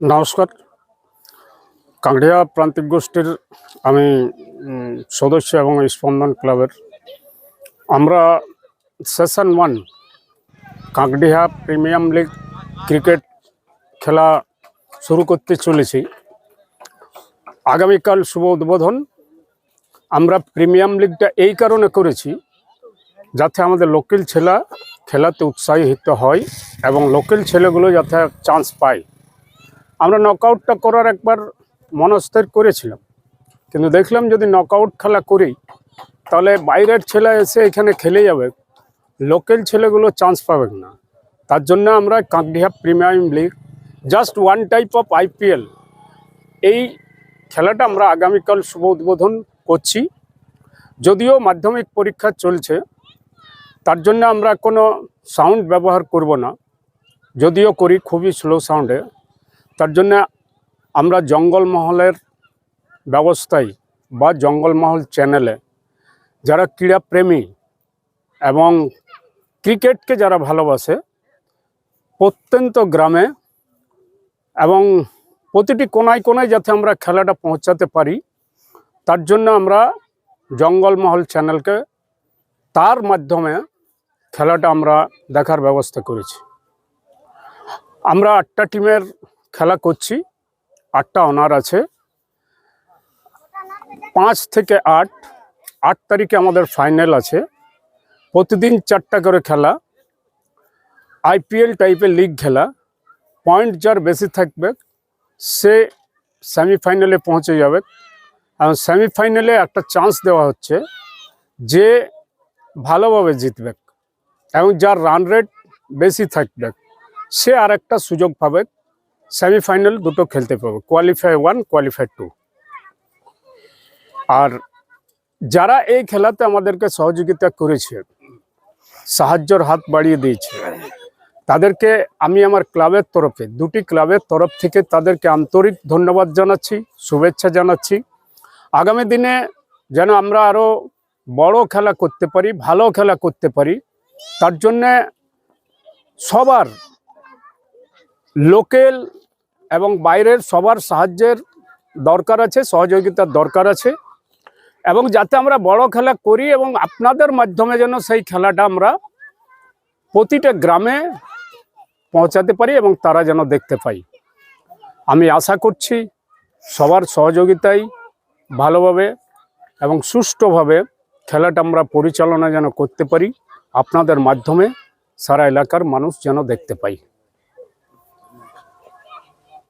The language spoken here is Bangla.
নমস্কার। কাকড়িয়া প্রান্তিক গোষ্ঠীর আমি সদস্য এবং স্পন্দন ক্লাবের আমরা সেশন 1 কাকড়িয়া প্রিমিয়াম লিগ ক্রিকেট খেলা শুরু করতে চলেছি। আগামীকাল শুভ উদ্বোধন। আমরা প্রিমিয়াম লিগটা এই কারণে করেছি যাতে আমাদের লোকাল ছেলে খেলাতে উৎসাহিত হয় এবং লোকাল ছেলেগুলো যাতে চান্স পায়। আমরা নকআউটটা করার একবার মনস্থির করেছিলাম, কিন্তু দেখলাম যদি নকআউট খেলা করি তাহলে বাইরের ছেলে এসে এখানে খেলে যাবে, লোকাল ছেলেগুলো চান্স পাবে না। তার জন্য আমরা Kakria premier league just one type of IPL এই খেলাটা আমরা আগামীকাল শুভ উদ্বোধন করছি। যদিও মাধ্যমিক পরীক্ষা চলছে, তার জন্য আমরা কোনো সাউন্ড ব্যবহার করব না, যদিও করি খুবই স্লো সাউন্ডে। তার জন্য আমরা জঙ্গলমহলের ব্যবস্থায় বা জঙ্গলমহল চ্যানেলে যারা ক্রীড়াপ্রেমী এবং ক্রিকেটকে যারা ভালোবাসে প্রত্যন্ত গ্রামে এবং প্রতিটি কোনায় কোনায় যাতে আমরা খেলাটা পৌঁছাতে পারি, তার জন্য আমরা জঙ্গলমহল চ্যানেলকে তার মাধ্যমে খেলাটা আমরা দেখার ব্যবস্থা করেছি। আমরা 8টা টিমের খেলা করছি, 8টা অনার আছে। 5 থেকে 8 তারিখে আমাদের ফাইনাল আছে। প্রতিদিন 4টা করে খেলা, আইপিএল টাইপের লিগ খেলা। পয়েন্ট যার বেশি থাকবে সে সেমিফাইনালে পৌঁছে যাবে, এবং সেমিফাইনালে একটা চান্স দেওয়া হচ্ছে যে ভালোভাবে জিতবে এবং যার রান রেট বেশি থাকবে সে আর একটা সুযোগ পাবে, সেমিফাইনাল দুটো খেলতে পাবে, কোয়ালিফাই 1 কোয়ালিফাই 2। আর যারা এই খেলাতে আমাদেরকে সহযোগিতা করেছে, সাহায্যের হাত বাড়িয়ে দিয়েছে, তাদেরকে আমি আমার ক্লাবের তরফে, 2টি ক্লাবের তরফ থেকে তাদেরকে আন্তরিক ধন্যবাদ জানাচ্ছি, শুভেচ্ছা জানাচ্ছি। আগামী দিনে যেন আমরা আরও বড় খেলা করতে পারি, ভালো খেলা করতে পারি, তার জন্যে সবার লোকাল এবং বাইরের সবার সাহায্যের দরকার আছে, সহযোগিতার দরকার আছে, এবং যাতে আমরা বড় খেলা করি এবং আপনাদের মাধ্যমে যেন সেই খেলাটা আমরা প্রতিটা গ্রামে পৌঁছাতে পারি এবং তারা যেন দেখতে পাই। আমি আশা করছি সবার সহযোগিতায় ভালোভাবে এবং সুষ্ঠুভাবে খেলাটা আমরা পরিচালনা যেন করতে পারি, আপনাদের মাধ্যমে সারা এলাকার মানুষ যেন দেখতে পাই।